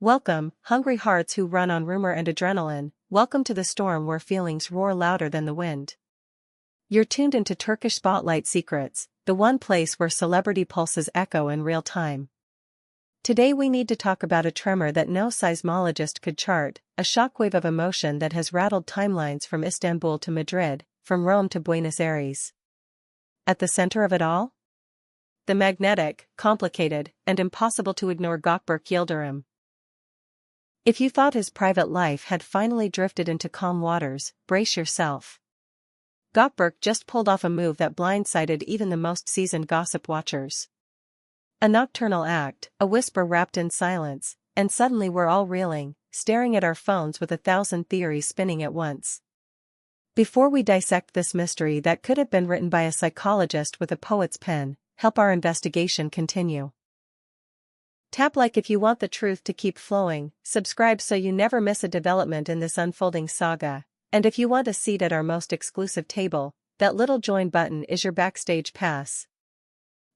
Welcome, hungry hearts who run on rumor and adrenaline, welcome to the storm where feelings roar louder than the wind. You're tuned into Turkish Spotlight Secrets, the one place where celebrity pulses echo in real time. Today we need to talk about a tremor that no seismologist could chart, a shockwave of emotion that has rattled timelines from Istanbul to Madrid, from Rome to Buenos Aires. At the center of it all? The magnetic, complicated, and impossible to ignore Gökberk Yildirim. If you thought his private life had finally drifted into calm waters, brace yourself. Gökberk just pulled off a move that blindsided even the most seasoned gossip watchers. A nocturnal act, a whisper wrapped in silence, and suddenly we're all reeling, staring at our phones with 1,000 theories spinning at once. Before we dissect this mystery that could have been written by a psychologist with a poet's pen, help our investigation continue. Tap like if you want the truth to keep flowing, subscribe so you never miss a development in this unfolding saga, and if you want a seat at our most exclusive table, that little join button is your backstage pass.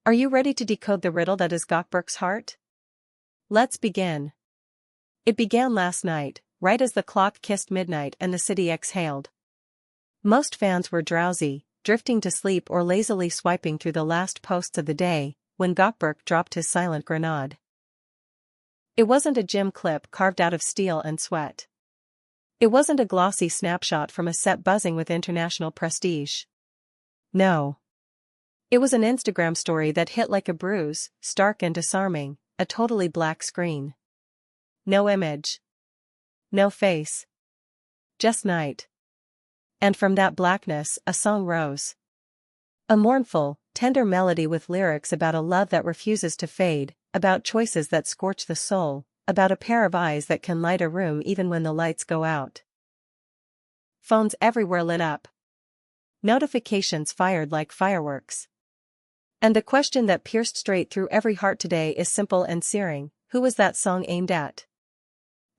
Are you ready to decode the riddle that is Gökberk's heart? Let's begin. It began last night, right as the clock kissed midnight and the city exhaled. Most fans were drowsy, drifting to sleep or lazily swiping through the last posts of the day, when Gökberk dropped his silent grenade. It wasn't a gym clip carved out of steel and sweat. It wasn't a glossy snapshot from a set buzzing with international prestige. No. It was an Instagram story that hit like a bruise, stark and disarming, a totally black screen. No image. No face. Just night. And from that blackness, a song rose. A mournful, tender melody with lyrics about a love that refuses to fade, about choices that scorch the soul, about a pair of eyes that can light a room even when the lights go out. Phones everywhere lit up. Notifications fired like fireworks. And the question that pierced straight through every heart today is simple and searing: who was that song aimed at?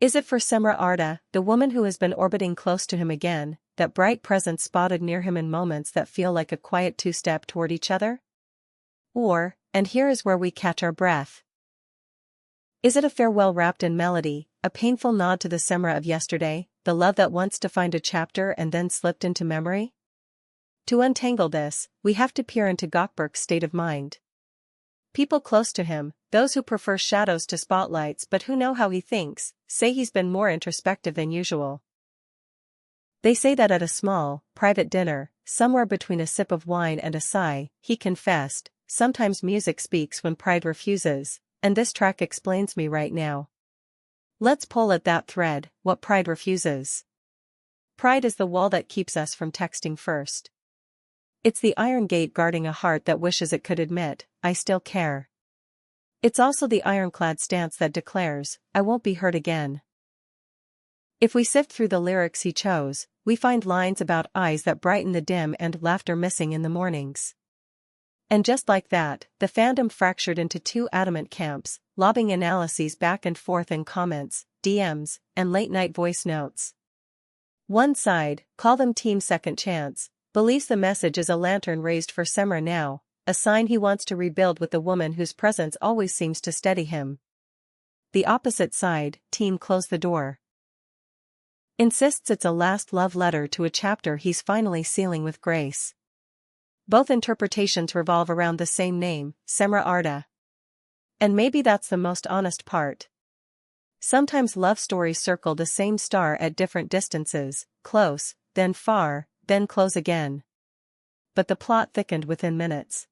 Is it for Cemre, the woman who has been orbiting close to him again, that bright presence spotted near him in moments that feel like a quiet two-step toward each other? Or, and here is where we catch our breath, is it a farewell wrapped in melody, a painful nod to the Seamra of yesterday, the love that once defined a chapter and then slipped into memory? To untangle this, we have to peer into Gökberk's state of mind. People close to him, those who prefer shadows to spotlights but who know how he thinks, say he's been more introspective than usual. They say that at a small, private dinner, somewhere between a sip of wine and a sigh, he confessed, "Sometimes music speaks when pride refuses, and this track explains me right now." Let's pull at that thread, what pride refuses. Pride is the wall that keeps us from texting first. It's the iron gate guarding a heart that wishes it could admit, "I still care." It's also the ironclad stance that declares, "I won't be hurt again." If we sift through the lyrics he chose, we find lines about eyes that brighten the dim and laughter missing in the mornings. And just like that, the fandom fractured into two adamant camps, lobbing analyses back and forth in comments, DMs, and late-night voice notes. One side, call them Team Second Chance, believes the message is a lantern raised for Cemre now, a sign he wants to rebuild with the woman whose presence always seems to steady him. The opposite side, Team Close the Door, insists it's a last love letter to a chapter he's finally sealing with grace. Both interpretations revolve around the same name, Cemre. And maybe that's the most honest part. Sometimes love stories circle the same star at different distances, close, then far, then close again. But the plot thickened within minutes.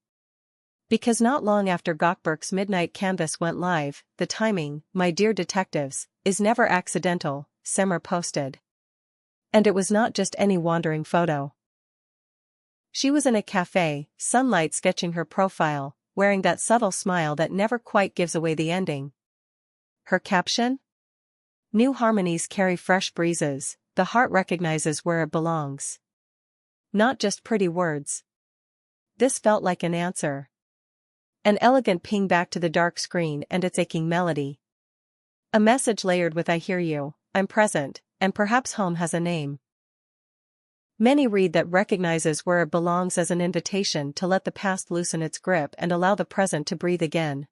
Because not long after Gökberk's midnight canvas went live, the timing, my dear detectives, is never accidental, Cemre posted. And it was not just any wandering photo. She was in a cafe, sunlight sketching her profile, wearing that subtle smile that never quite gives away the ending. Her caption? "New harmonies carry fresh breezes, the heart recognizes where it belongs." Not just pretty words. This felt like an answer. An elegant ping back to the dark screen and its aching melody. A message layered with "I hear you, I'm present, and perhaps home has a name." Many read that recognizes where it belongs as an invitation to let the past loosen its grip and allow the present to breathe again.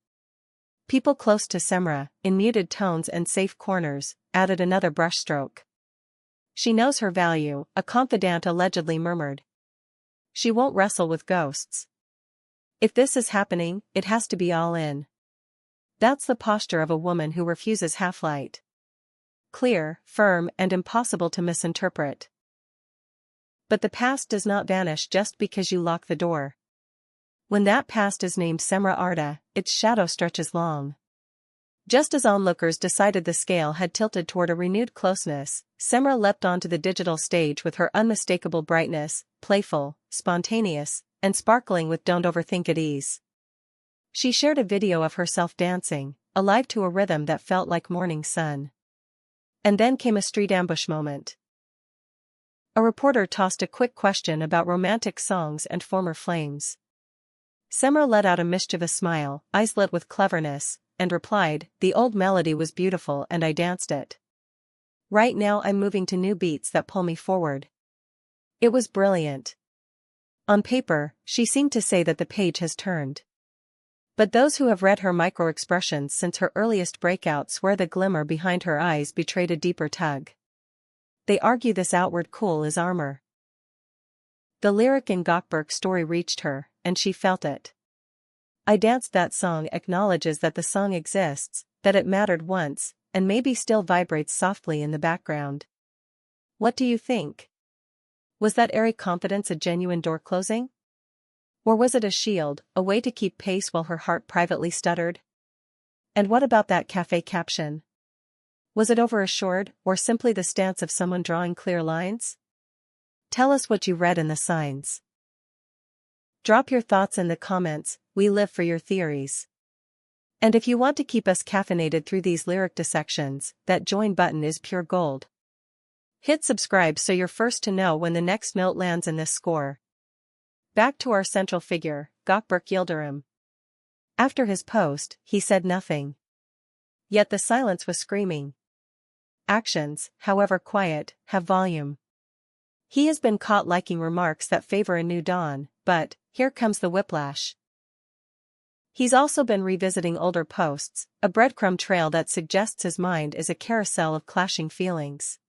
People close to Seamra, in muted tones and safe corners, added another brushstroke. She knows her value, a confidant allegedly murmured. She won't wrestle with ghosts. If this is happening, it has to be all in. That's the posture of a woman who refuses half-light. Clear, firm, and impossible to misinterpret. But the past does not vanish just because you lock the door. When that past is named Seamra Arda, its shadow stretches long. Just as onlookers decided the scale had tilted toward a renewed closeness, Seamra leapt onto the digital stage with her unmistakable brightness, playful, spontaneous, and sparkling with don't overthink at ease. She shared a video of herself dancing, alive to a rhythm that felt like morning sun. And then came a street ambush moment. A reporter tossed a quick question about romantic songs and former flames. Seamra let out a mischievous smile, eyes lit with cleverness, and replied, "The old melody was beautiful and I danced it. Right now I'm moving to new beats that pull me forward." It was brilliant. On paper, she seemed to say that the page has turned. But those who have read her micro-expressions since her earliest breakout swear the glimmer behind her eyes betrayed a deeper tug. They argue this outward cool is armor. The lyric in Gökberk's story reached her, and she felt it. "I danced that song" acknowledges that the song exists, that it mattered once, and maybe still vibrates softly in the background. What do you think? Was that airy confidence a genuine door closing? Or was it a shield, a way to keep pace while her heart privately stuttered? And what about that cafe caption? Was it overassured, or simply the stance of someone drawing clear lines? Tell us what you read in the signs. Drop your thoughts in the comments, we live for your theories. And if you want to keep us caffeinated through these lyric dissections, that join button is pure gold. Hit subscribe so you're first to know when the next note lands in this score. Back to our central figure, Gökberk Yildirim. After his post, he said nothing. Yet the silence was screaming. Actions, however quiet, have volume. He has been caught liking remarks that favor a new dawn, but, here comes the whiplash. He's also been revisiting older posts, a breadcrumb trail that suggests his mind is a carousel of clashing feelings.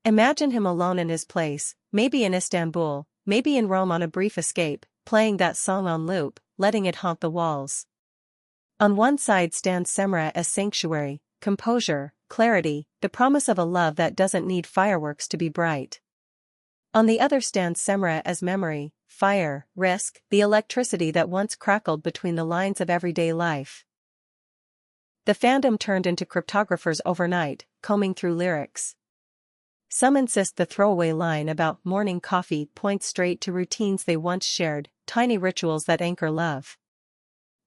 Imagine him alone in his place, maybe in Istanbul, maybe in Rome on a brief escape, playing that song on loop, letting it haunt the walls. On one side stands Cemre as sanctuary, composure, clarity, the promise of a love that doesn't need fireworks to be bright. On the other stands Seamra as memory, fire, risk, the electricity that once crackled between the lines of everyday life. The fandom turned into cryptographers overnight, combing through lyrics. Some insist the throwaway line about morning coffee points straight to routines they once shared, tiny rituals that anchor love.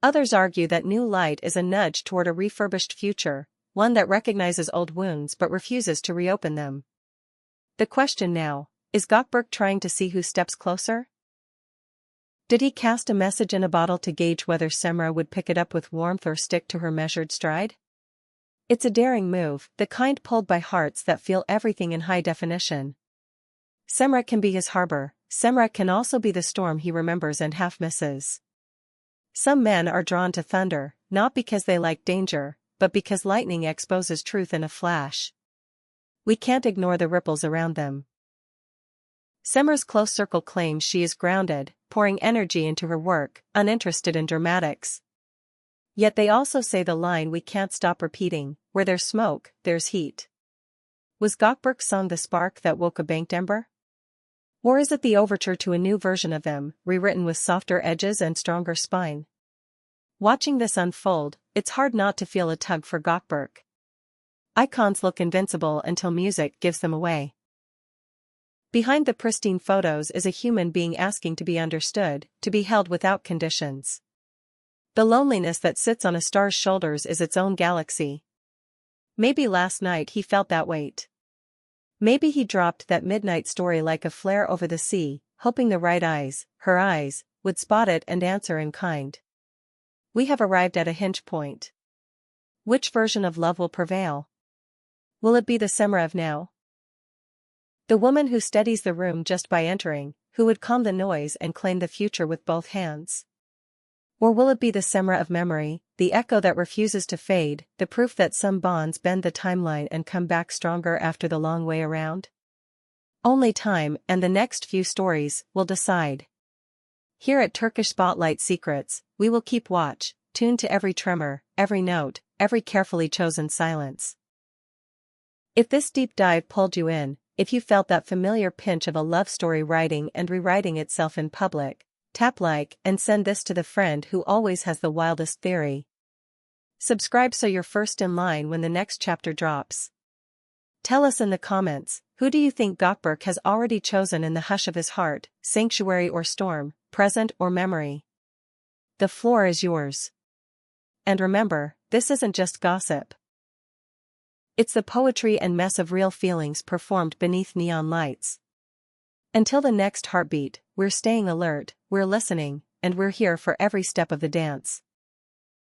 Others argue that new light is a nudge toward a refurbished future, one that recognizes old wounds but refuses to reopen them. The question now, is Gökberk trying to see who steps closer? Did he cast a message in a bottle to gauge whether Seamra would pick it up with warmth or stick to her measured stride? It's a daring move, the kind pulled by hearts that feel everything in high definition. Seamra can be his harbor, Seamra can also be the storm he remembers and half misses. Some men are drawn to thunder, not because they like danger, but because lightning exposes truth in a flash. We can't ignore the ripples around them. Seamra's close circle claims she is grounded, pouring energy into her work, uninterested in dramatics. Yet they also say the line we can't stop repeating, where there's smoke, there's heat. Was Gökberk's song the spark that woke a banked ember? Or is it the overture to a new version of them, rewritten with softer edges and stronger spine? Watching this unfold, it's hard not to feel a tug for Gökberk. Icons look invincible until music gives them away. Behind the pristine photos is a human being asking to be understood, to be held without conditions. The loneliness that sits on a star's shoulders is its own galaxy. Maybe last night he felt that weight. Maybe he dropped that midnight story like a flare over the sea, hoping the right eyes, her eyes, would spot it and answer in kind. We have arrived at a hinge point. Which version of love will prevail? Will it be the Seamra of now? The woman who steadies the room just by entering, who would calm the noise and claim the future with both hands? Or will it be the Seamra of memory, the echo that refuses to fade, the proof that some bonds bend the timeline and come back stronger after the long way around? Only time and the next few stories will decide. Here at Turkish Spotlight Secrets, we will keep watch, tuned to every tremor, every note, every carefully chosen silence. If this deep dive pulled you in, if you felt that familiar pinch of a love story writing and rewriting itself in public, tap like and send this to the friend who always has the wildest theory. Subscribe so you're first in line when the next chapter drops. Tell us in the comments, who do you think Gökberk has already chosen in the hush of his heart, sanctuary or storm, present or memory? The floor is yours. And remember, this isn't just gossip. It's the poetry and mess of real feelings performed beneath neon lights. Until the next heartbeat, we're staying alert, we're listening, and we're here for every step of the dance.